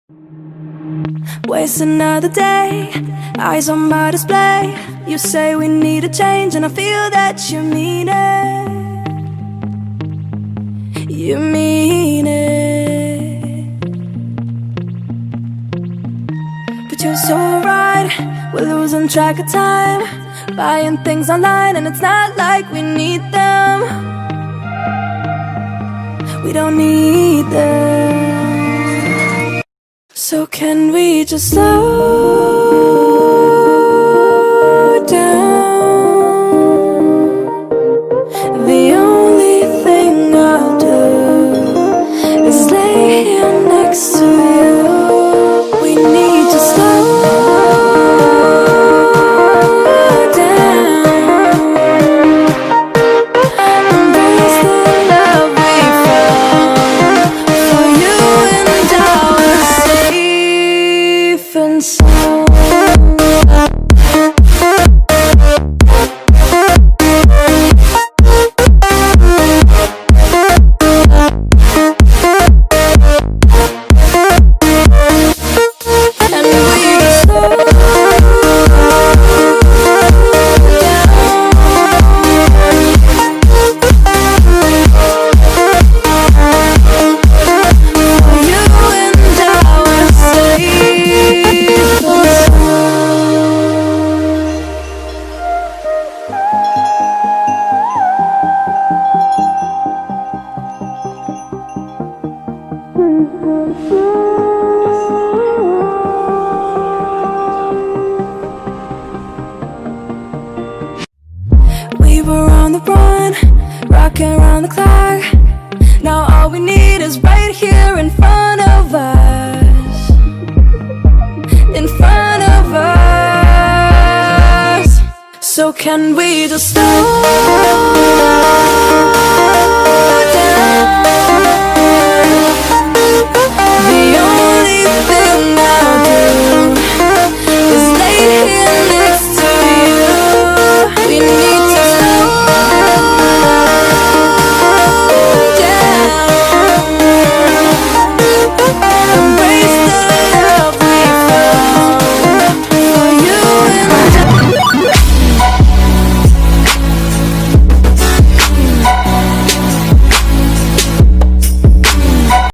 Waste another day, eyes on my display. You say we need a change and I feel that you mean it. You mean it. But you're so right, we're losing track of time, buying things online and it's not like we need them. We don't need them. So can we just slow down? The only thing I'll do is lay here next to you. We need to slow down. Embrace the love we found. For you and I were safe and sound. We were on the run, rocking around the clock. Now all we need is right here in front of us. In front of us. So can we just slow